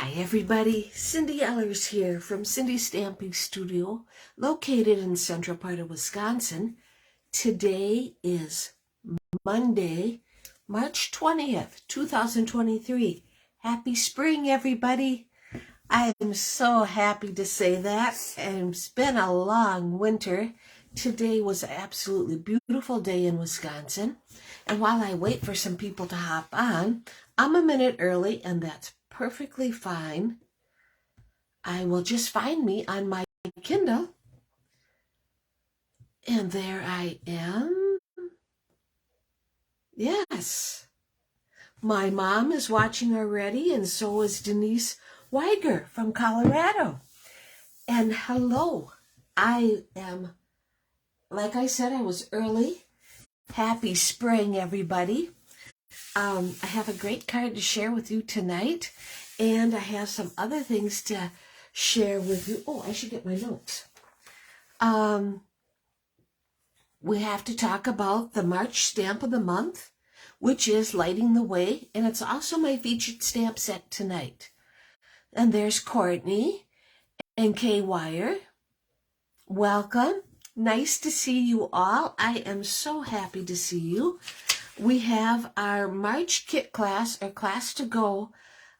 Hi everybody, Cindy Ellers here from Cindy's Stamping Studio, located in the central part of Wisconsin. Today is Monday, March 20th, 2023. Happy spring, everybody. I am so happy to say that, and it's been a long winter. Today was an absolutely beautiful day in Wisconsin, and while I wait for some people to hop on, I'm a minute early, and that's perfectly fine. I will just find me on my Kindle, and there I am. Yes, my mom is watching already, and so is Denise Weiger from Colorado. And hello, I am, like I said, I was early. Happy spring, everybody. I have a great card to share with you tonight, and I have some other things to share with you. Oh, I should get my notes. We have to talk about the March stamp of the month, which is Lighting the Way, and it's also my featured stamp set tonight. And there's Courtney and Kay Wire. Welcome. Nice to see you all. I am so happy to see you. We have our March kit class, or class to go.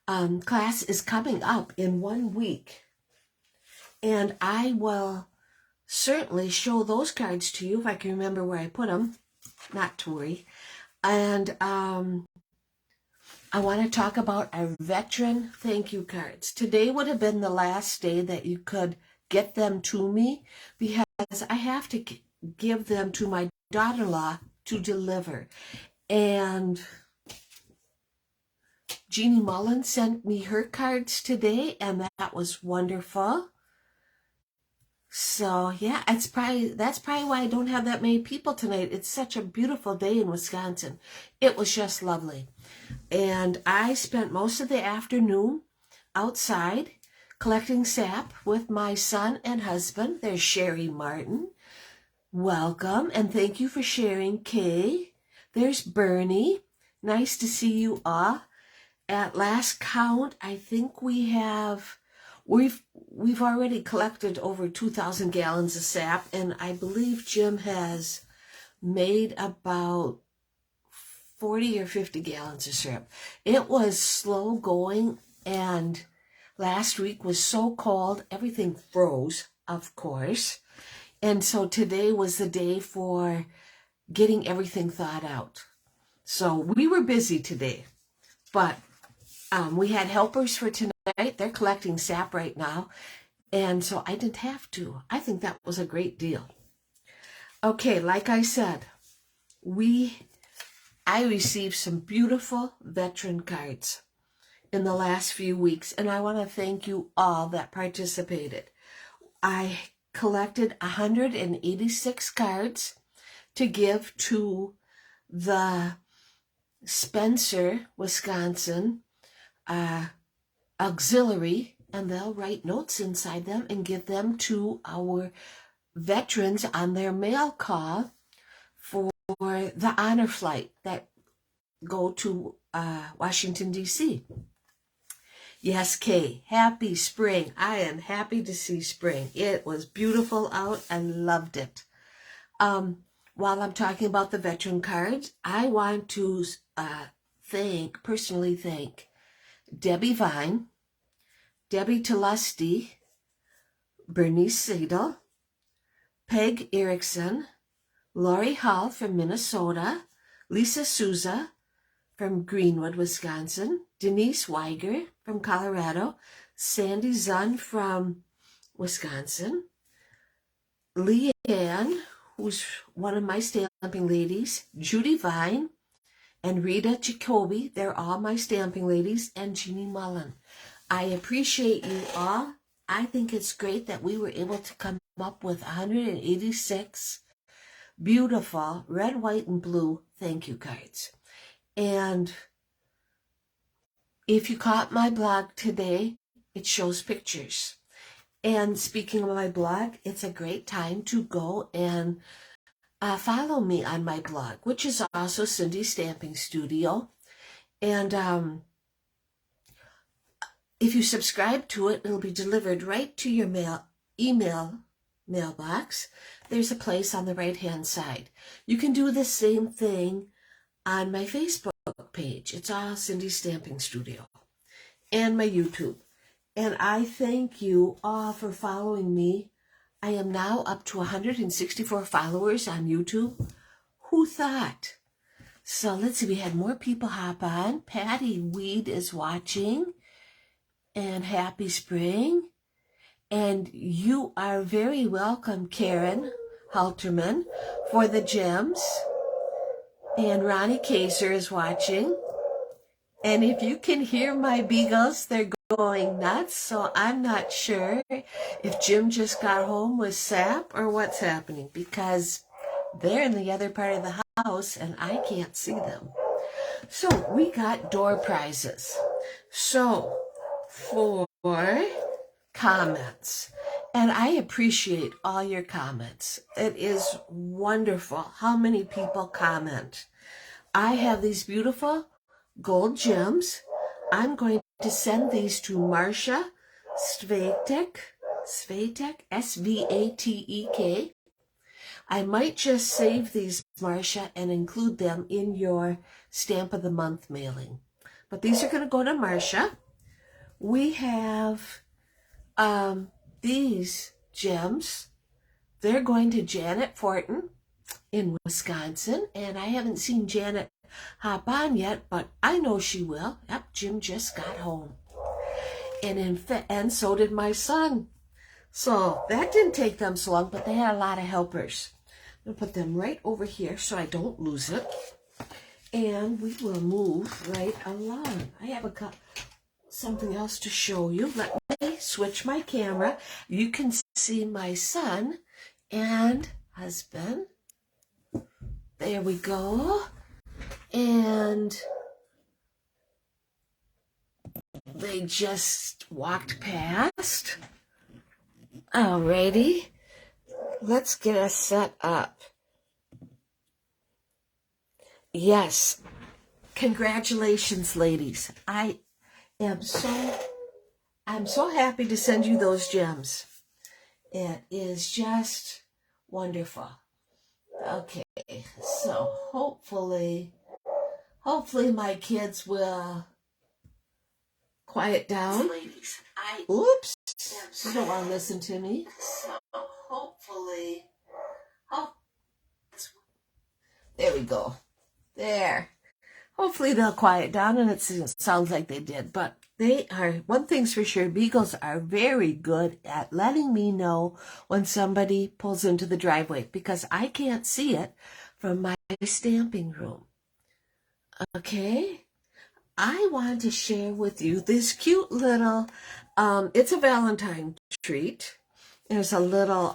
Class is coming up in 1 week. And I will certainly show those cards to you if I can remember where I put them. Not to worry. And I want to talk about our veteran thank you cards. Today would have been the last day that you could get them to me, because I have to give them to my daughter-in-law to deliver. And Jeannie Mullen sent me her cards today, and that was wonderful. So yeah, that's probably why I don't have that many people tonight. It's such a beautiful day in Wisconsin. It was just lovely. And I spent most of the afternoon outside collecting sap with my son and husband. There's Sherry Martin. Welcome, and thank you for sharing, Kay. There's Bernie. Nice to see you all. At last count, I think we've already collected over 2,000 gallons of sap, and I believe Jim has made about 40 or 50 gallons of syrup. It was slow going, and last week was so cold, everything froze, of course. And so today was the day for getting everything thawed out. So we were busy today, but we had helpers for tonight. They're collecting sap right now, and so I didn't have to. I think that was a great deal. Okay, like I said, I received some beautiful veteran cards in the last few weeks, and I want to thank you all that participated. I collected 186 cards to give to the Spencer, Wisconsin auxiliary, and they'll write notes inside them and give them to our veterans on their mail call for the honor flight that go to Washington, D.C. Yes, Kay, happy spring. I am happy to see spring. It was beautiful out. I loved it. While I'm talking about the veteran cards, I want to personally thank Debbie Vine, Debbie Telusty, Bernice Seidel, Peg Erickson, Lori Hall from Minnesota, Lisa Souza from Greenwood, Wisconsin, Denise Weiger from Colorado, Sandy Zunn from Wisconsin, Leanne, who's one of my stamping ladies, Judy Vine, and Rita Jacoby. They're all my stamping ladies, and Jeannie Mullen. I appreciate you all. I think it's great that we were able to come up with 186 beautiful red, white, and blue thank you cards. And if you caught my blog today, it shows pictures. And speaking of my blog, it's a great time to go and follow me on my blog, which is also Cindy's Stamping Studio. And If you subscribe to it, it'll be delivered right to your mailbox. There's a place on the right-hand side. You can do the same thing on my Facebook page. It's all Cindy Stamping Studio. And my YouTube. And I thank you all for following me. I am now up to 164 followers on YouTube. Who thought? So let's see, we had more people hop on. Patty Weed is watching. And happy spring. And you are very welcome, Karen Halterman, for the gems. And Ronnie Kaser is watching. And if you can hear my beagles, they're going nuts. So I'm not sure if Jim just got home with sap or what's happening, because they're in the other part of the house and I can't see them. So we got door prizes. So for comments, and I appreciate all your comments. It is wonderful how many people comment. I have these beautiful gold gems. I'm going to send these to Marcia Svatek, S-V-A-T-E-K. I might just save these, Marcia, and include them in your Stamp of the Month mailing. But these are going to go to Marcia. We have these gems. They're going to Janet Fortin in Wisconsin, and I haven't seen Janet hop on yet, but I know she will. Yep, Jim just got home. And so did my son. So that didn't take them so long, but they had a lot of helpers. I'm going to put them right over here so I don't lose it. And we will move right along. I have something else to show you. Let me switch my camera. You can see my son and husband. There we go. And they just walked past. Alrighty. Let's get us set up. Yes. Congratulations, ladies. I'm so happy to send you those gems. It is just wonderful. Okay, so hopefully my kids will quiet down. Ladies, oops, you don't want to listen to me. So hopefully, there we go. There. Hopefully they'll quiet down, and it sounds like they did. But they are, one thing's for sure, beagles are very good at letting me know when somebody pulls into the driveway, because I can't see it from my stamping room. Okay? I want to share with you this cute little, it's a Valentine treat. There's a little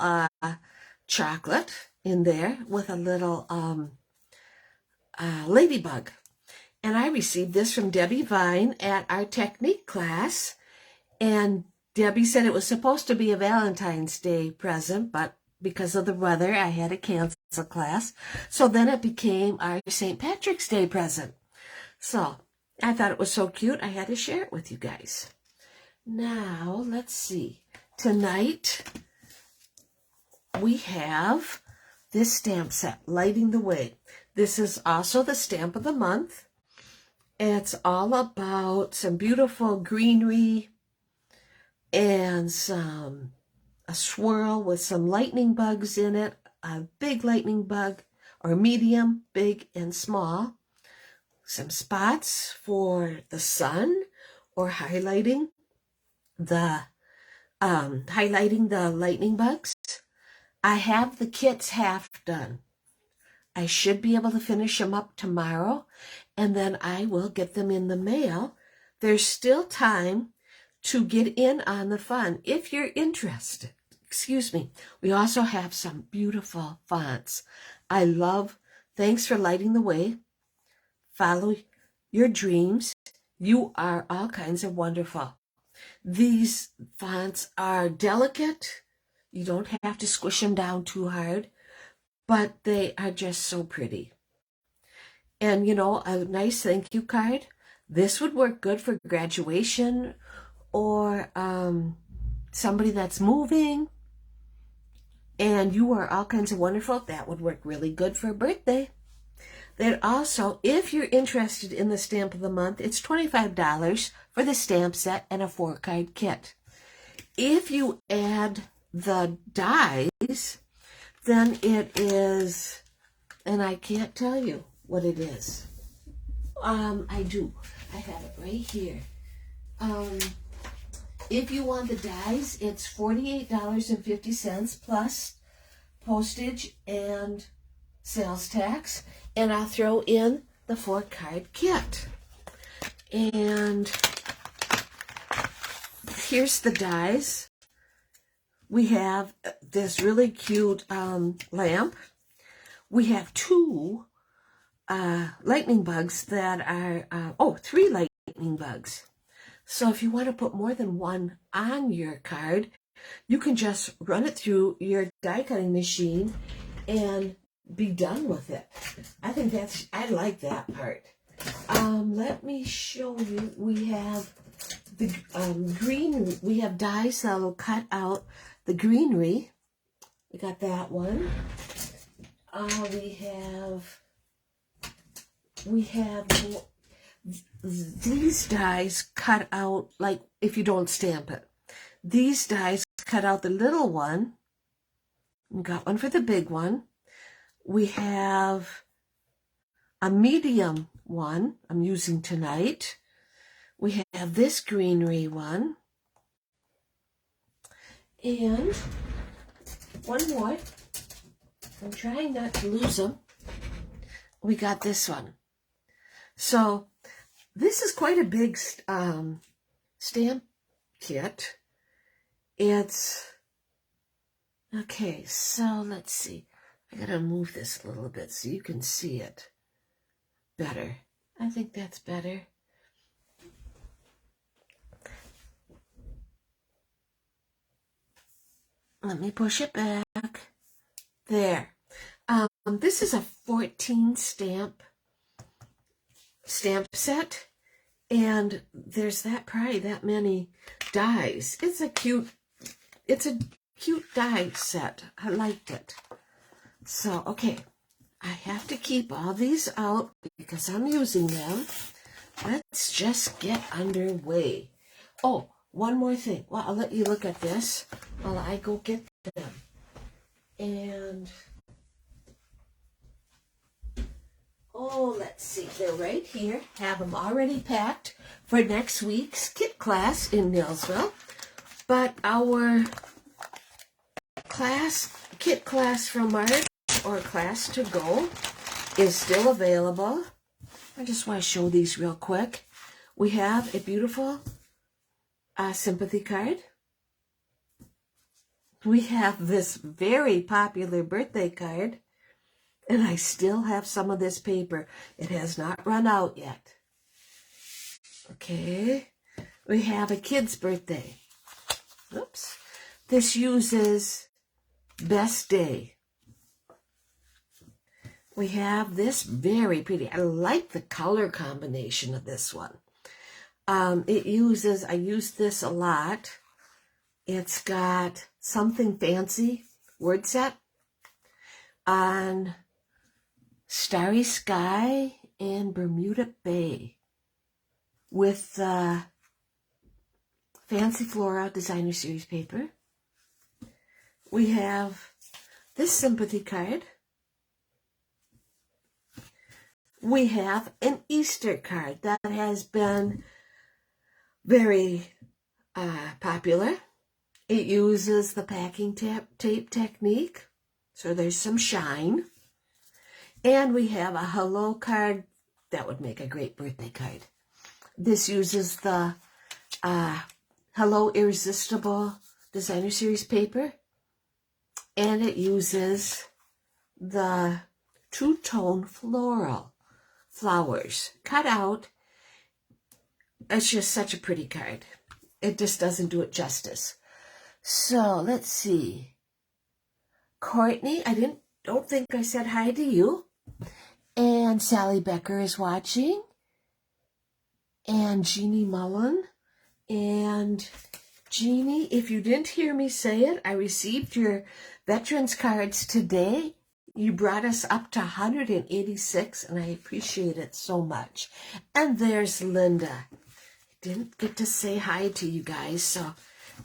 chocolate in there with a little ladybug. And I received this from Debbie Vine at our technique class. And Debbie said it was supposed to be a Valentine's Day present, but because of the weather, I had to cancel class. So then it became our St. Patrick's Day present. So I thought it was so cute, I had to share it with you guys. Now, let's see. Tonight, we have this stamp set, Lighting the Way. This is also the Stamp of the Month. It's all about some beautiful greenery and a swirl with some lightning bugs in it, a big lightning bug, or medium, big, and small. Some spots for the sun, or highlighting the lightning bugs. I have the kits half done. I should be able to finish them up tomorrow, and then I will get them in the mail. There's still time to get in on the fun if you're interested. Excuse me. We also have some beautiful fonts. I love Thanks for Lighting the Way. Follow Your Dreams. You Are All Kinds of Wonderful. These fonts are delicate. You don't have to squish them down too hard, but they are just so pretty. And, you know, a nice thank you card. This would work good for graduation or somebody that's moving, and you are all kinds of wonderful, that would work really good for a birthday. Then also, if you're interested in the Stamp of the Month, it's $25 for the stamp set and a 4-card kit. If you add the dies, then it is, and I can't tell you what it is. I do. I have it right here. If you want the dies, it's $48.50 plus postage and sales tax. And I'll throw in the 4-card kit. And here's the dies. We have this really cute lamp. We have 2 lightning bugs that are, 3 lightning bugs. So if you want to put more than one on your card, you can just run it through your die cutting machine and be done with it. I like that part. Let me show you. We have the green. We have dies that will cut out the greenery. We got that one. We have these dies cut out, like if you don't stamp it. These dies cut out the little one. We got one for the big one. We have a medium one I'm using tonight. We have this greenery one. And one more. I'm trying not to lose them. We got this one. So this is quite a big stamp kit. It's, okay, so let's see. I gotta move this a little bit so you can see it better. I think that's better. Let me push it back. There. This is a 14 stamp set, and there's probably that many dies. It's a cute die set. I liked it. So, okay, I have to keep all these out because I'm using them. Let's just get underway. Oh, one more thing. Well, I'll let you look at this while I go get them. And, oh, let's see. They're right here. Have them already packed for next week's kit class in Neilsville. But our kit class from March, or class to go, is still available. I just want to show these real quick. We have a beautiful sympathy card. We have this very popular birthday card, and I still have some of this paper. It has not run out yet. Okay, we have a kid's birthday. Oops. This uses Best Day. We have this very pretty. I like the color combination of this one. I use this a lot. It's got Something Fancy word set on Starry Sky and Bermuda Bay with Fancy Flora Designer Series paper. We have this sympathy card. We have an Easter card that has been very popular. It uses the packing tape technique, so there's some shine. And we have a hello card that would make a great birthday card. This uses the Hello Irresistible Designer Series paper, and it uses the two-tone floral flowers cut out. It's just such a pretty card. It just doesn't do it justice. So let's see. Courtney, I don't think I said hi to you. And Sally Becker is watching. And Jeannie Mullen. And Jeannie, if you didn't hear me say it, I received your veterans cards today. You brought us up to 186, and I appreciate it so much. And there's Linda. Didn't get to say hi to you guys, so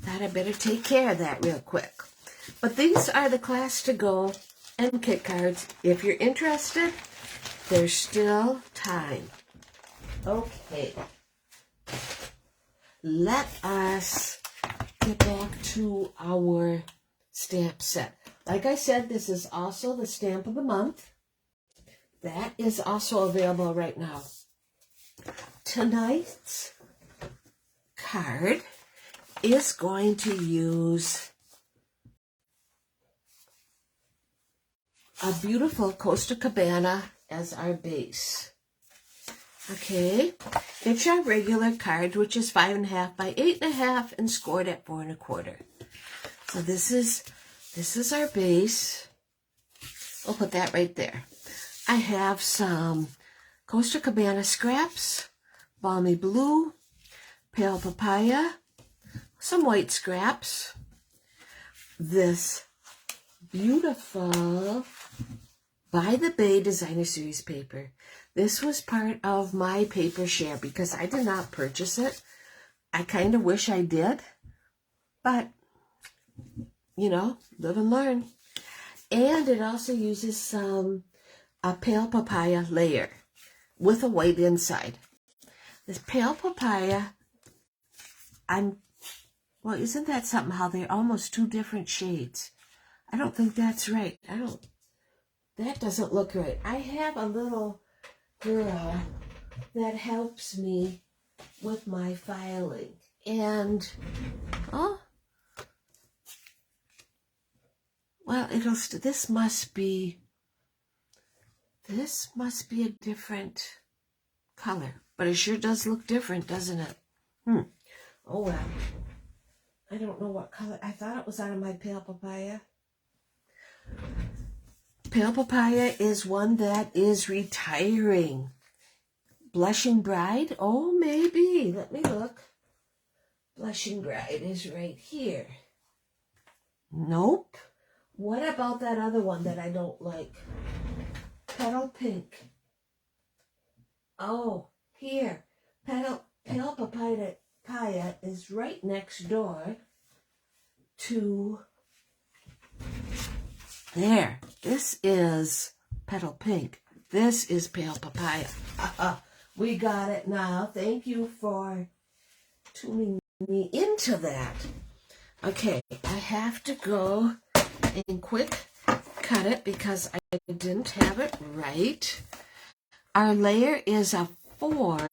thought I better take care of that real quick. But these are the class to go and kit cards. If you're interested, there's still time. Okay. Let us get back to our stamp set. Like I said, this is also the stamp of the month. That is also available right now. Tonight's card is going to use a beautiful Costa Cabana as our base. Okay, it's our regular card, which is 5.5 by 8.5 and scored at 4 1/4. So this is our base. I'll put that right there. I have some Costa Cabana scraps, balmy blue, pale papaya, some white scraps, this beautiful By the Bay Designer Series paper. This was part of my paper share because I did not purchase it. I kind of wish I did, but, you know, live and learn. And it also uses a pale papaya layer with a white inside. This pale papaya, well, isn't that something how they're almost two different shades? I don't think that's right. That doesn't look right. I have a little girl that helps me with my filing. And, oh, well, this must be a different color. But it sure does look different, doesn't it? Oh, well. I don't know what color. I thought it was out of my pale papaya. Pale papaya is one that is retiring. Blushing Bride? Oh, maybe. Let me look. Blushing Bride is right here. Nope. What about that other one that I don't like? Petal Pink. Oh, here. Pale papaya is right next door to there. This is Petal Pink. This is Pale Papaya. We got it now. Thank you for tuning me into that. Okay, I have to go and quick cut it because I didn't have it right. Our layer is a 4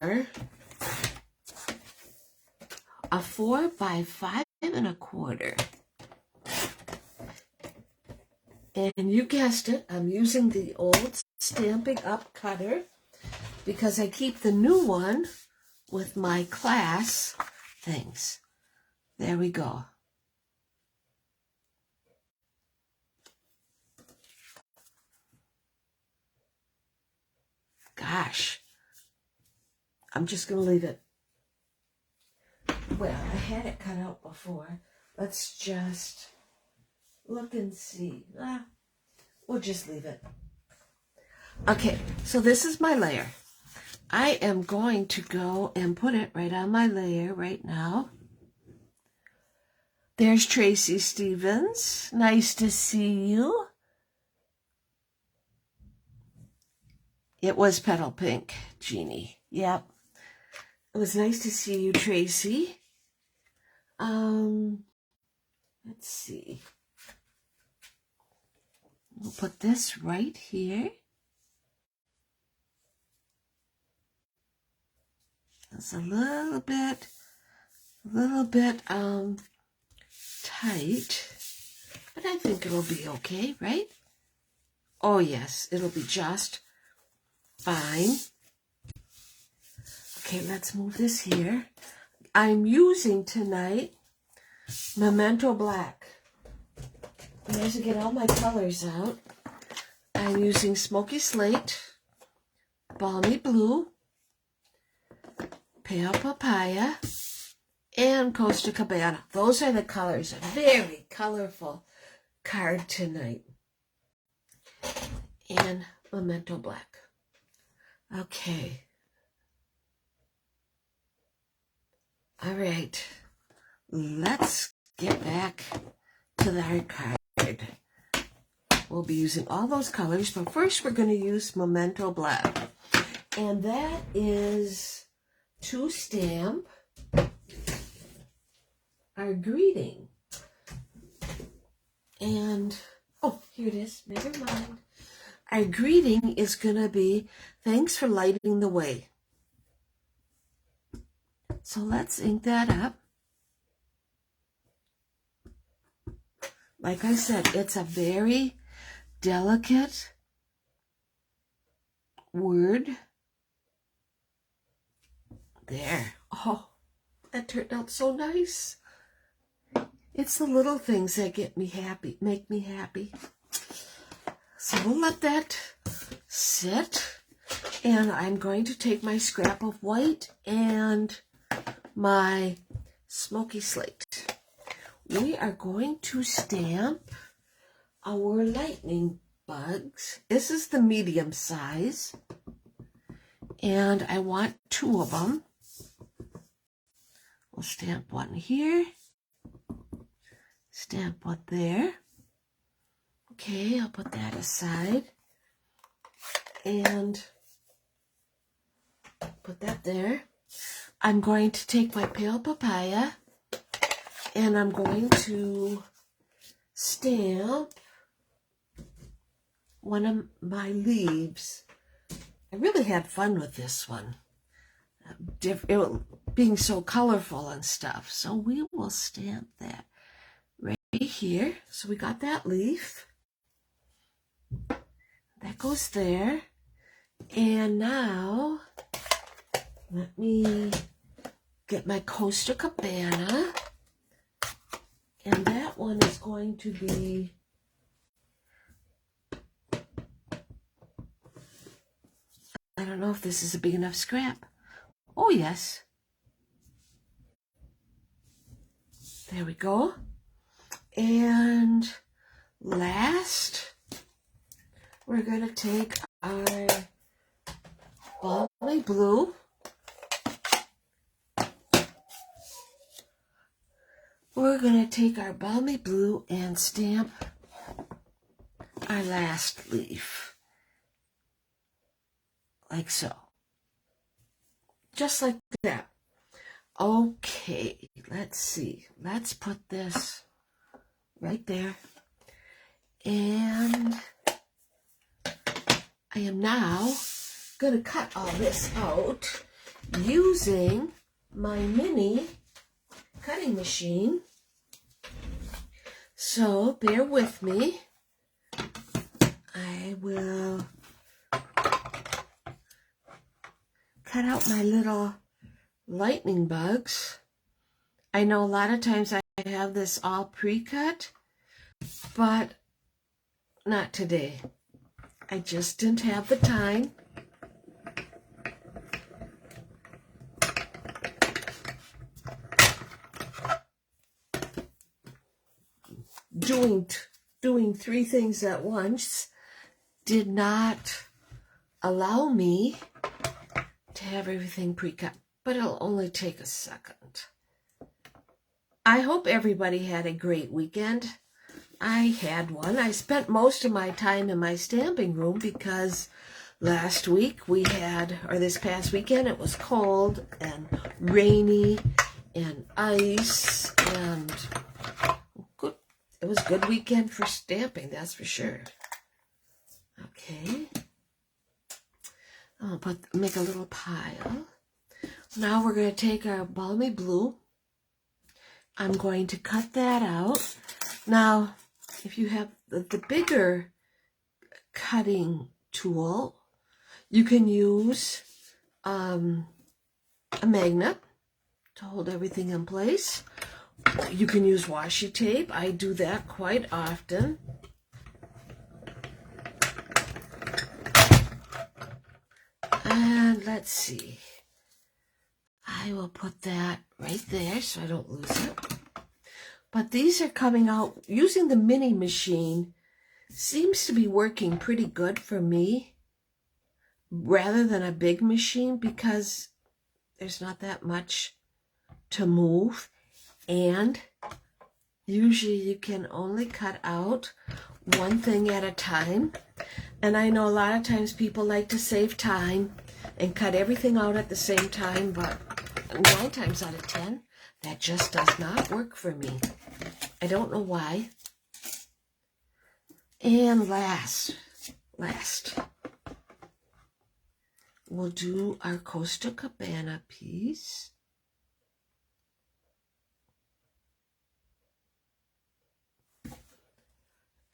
by 5 1/4. And you guessed it, I'm using the old Stampin' Up cutter because I keep the new one with my class things. There we go. Gosh, I'm just going to leave it. Well, I had it cut out before. Let's just look and see. We'll just leave it. Okay, so this is my layer. I am going to go and put it right on my layer right now. There's Tracy Stevens. Nice to see you. It was Petal Pink, Jeannie. Yep. It was nice to see you, Tracy. Let's see. We'll put this right here. It's a little bit tight, but I think it'll be okay, right? Oh yes, it'll be just fine. Okay, let's move this here. I'm using tonight Memento Black. And as I get all my colors out, I'm using Smoky Slate, Balmy Blue, Pale Papaya, and Costa Cabana. Those are the colors. A very colorful card tonight. And Memento Black. Okay. All right. Let's get back to our card. We'll be using all those colors, but first we're going to use Memento Black. And that is to stamp our greeting. And, oh, here it is. Never mind. Our greeting is going to be, thanks for lighting the way. So let's ink that up. Like I said, it's a very delicate word. There. Oh, that turned out so nice. It's the little things that get me happy, make me happy. So we'll let that sit. And I'm going to take my scrap of white and my smoky slate. We are going to stamp our lightning bugs. This is the medium size. And I want 2 of them. We'll stamp one here. Stamp one there. Okay, I'll put that aside. And put that there. I'm going to take my pale papaya and I'm going to stamp one of my leaves. I really had fun with this one, being so colorful and stuff. So we will stamp that right here. So we got that leaf. That goes there. And now, let me get my Costa Cabana. And that one is going to be I don't know if this is a big enough scrap. Oh, yes. There we go. And last, we're going to take our balmy blue. We're going to take our balmy blue and stamp our last leaf. Like so. Just like that. Okay, let's see. Let's put this right there. And I am now going to cut all this out using my mini cutting machine. So bear with me. I will cut out my little lightning bugs. I know a lot of times I have this all pre-cut, but not today. I just didn't have the time. Doing 3 things at once did not allow me to have everything pre-cut, but it'll only take a second. I hope everybody had a great weekend. I had one. I spent most of my time in my stamping room because last week we had, or this past weekend, it was cold and rainy and ice, and good. It was a good weekend for stamping, that's for sure. Okay. I'll make a little pile. Now we're going to take our balmy blue. I'm going to cut that out. Now, if you have the bigger cutting tool, you can use a magnet to hold everything in place. You can use washi tape. I do that quite often. And let's see. I will put that right there so I don't lose it. But these are coming out using the mini machine. Seems to be working pretty good for me rather than a big machine because there's not that much to move, and usually you can only cut out one thing at a time. And I know a lot of times people like to save time and cut everything out at the same time, but 9 times out of 10, that just does not work for me. I don't know why. And last, we'll do our Costa Cabana piece.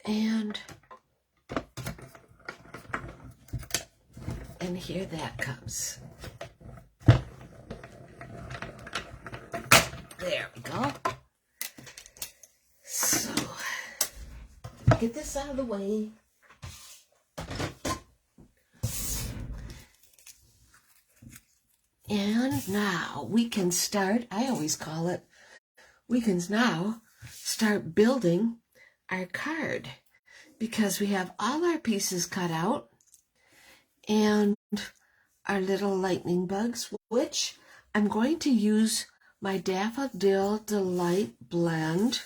And here that comes. There we go. So, get this out of the way. And now we can start, I always call it, we can now start building our card because we have all our pieces cut out and our little lightning bugs, which I'm going to use my Daffodil Delight blend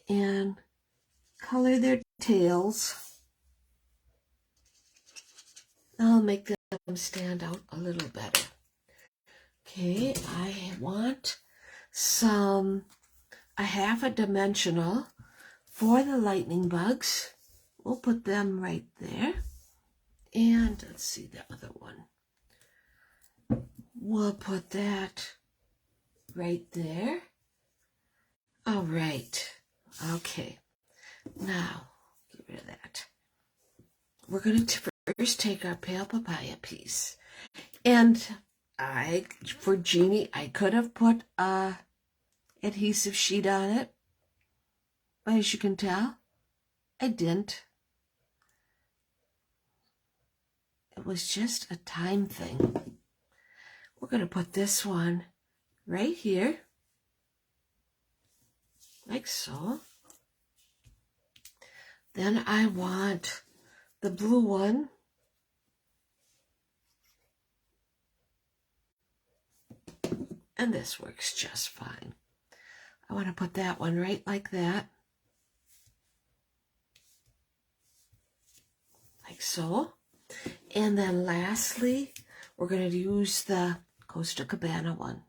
and color their tails. I'll make them stand out a little better. Okay, I want a half a dimensional for the lightning bugs. We'll put them right there. And let's see the other one. We'll put that right there. All right. Okay. Now, get rid of that. We're going to first take our pale papaya piece. And for Jeannie, I could have put a adhesive sheet on it. But as you can tell, I didn't. It was just a time thing. We're going to put this one right here, like so. Then I want the blue one and this works just fine. I want to put that one right like that, like so. And then lastly, we're going to use the Costa Cabana one.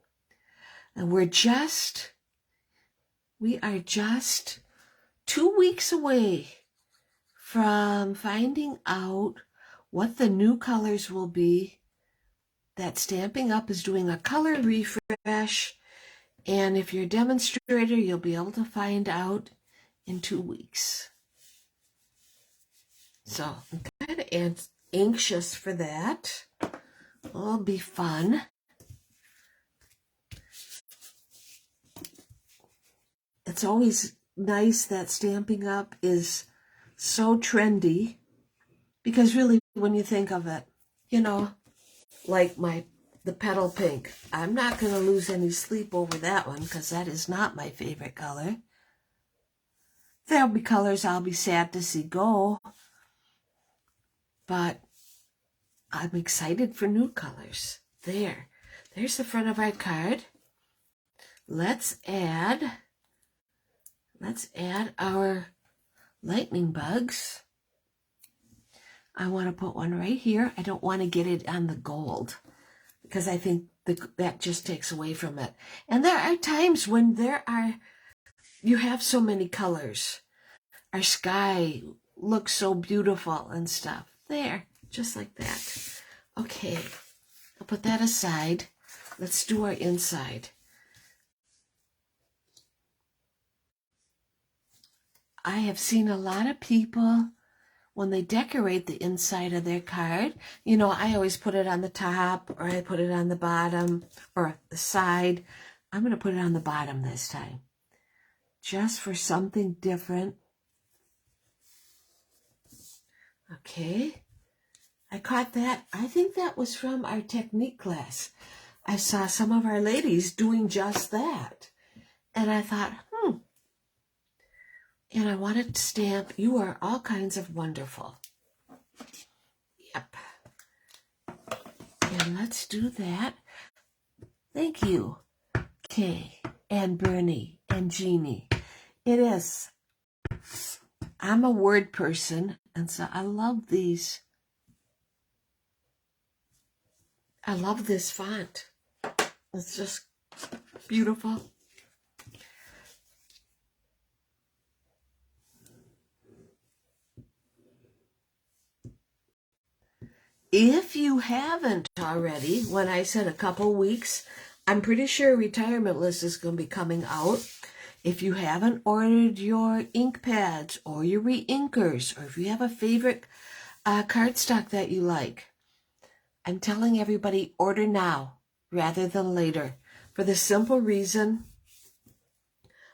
And we are just 2 weeks away from finding out what the new colors will be. That Stampin' Up! Is doing a color refresh. And if you're a demonstrator, you'll be able to find out in 2 weeks. So I'm kind of anxious for that. It'll be fun. It's always nice that Stampin' Up! Is so trendy because really when you think of it, you know, like the petal pink, I'm not going to lose any sleep over that one because that is not my favorite color. There'll be colors I'll be sad to see go, but I'm excited for new colors. There's the front of our card. Let's add our lightning bugs. I want to put one right here. I don't want to get it on the gold because I think that just takes away from it. And there are times when you have so many colors. Our sky looks so beautiful and stuff. There, just like that. Okay, I'll put that aside. Let's do our inside. I have seen a lot of people, when they decorate the inside of their card, you know, I always put it on the top or I put it on the bottom or the side. I'm going to put it on the bottom this time, just for something different. Okay, I caught that. I think that was from our technique class. I saw some of our ladies doing just that. And I thought, and I wanted to stamp, "You are all kinds of wonderful." Yep. And let's do that. Thank you, Kay and Bernie and Jeannie. It is. I'm a word person, and so I love these. I love this font. It's just beautiful. If you haven't already, when I said a couple weeks, I'm pretty sure retirement list is going to be coming out. If you haven't ordered your ink pads or your re-inkers, or if you have a favorite cardstock that you like, I'm telling everybody, order now rather than later. For the simple reason,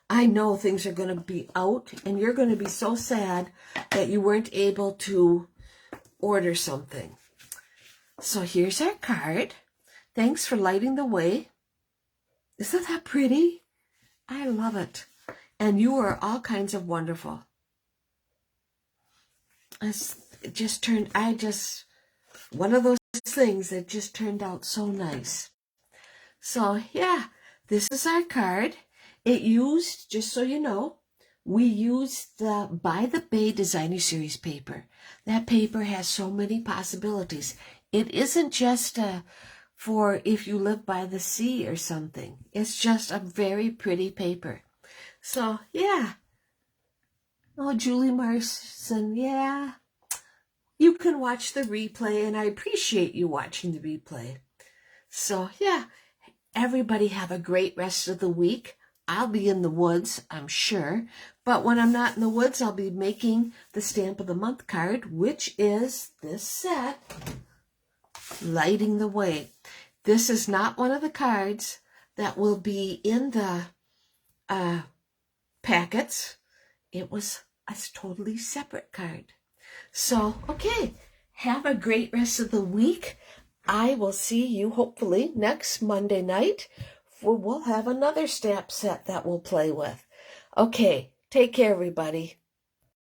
I know things are going to be out and you're going to be so sad that you weren't able to order something. So here's our card. Thanks for lighting the way. Isn't that pretty? I love it. And you are all kinds of wonderful. It just turned, one of those things that just turned out so nice. So yeah, this is our card. It used, just so you know, we used the By the Bay Designer Series paper. That paper has so many possibilities. It isn't just for if you live by the sea or something. It's just a very pretty paper. So, yeah. Oh, Julie Marson, yeah. You can watch the replay, and I appreciate you watching the replay. So, yeah. Everybody have a great rest of the week. I'll be in the woods, I'm sure. But when I'm not in the woods, I'll be making the Stamp of the Month card, which is this set, Lighting the Way. This is not one of the cards that will be in the packets. It was a totally separate card. So, okay, have a great rest of the week. I will see you hopefully next Monday night. We'll have another stamp set that we'll play with. Okay, take care, everybody.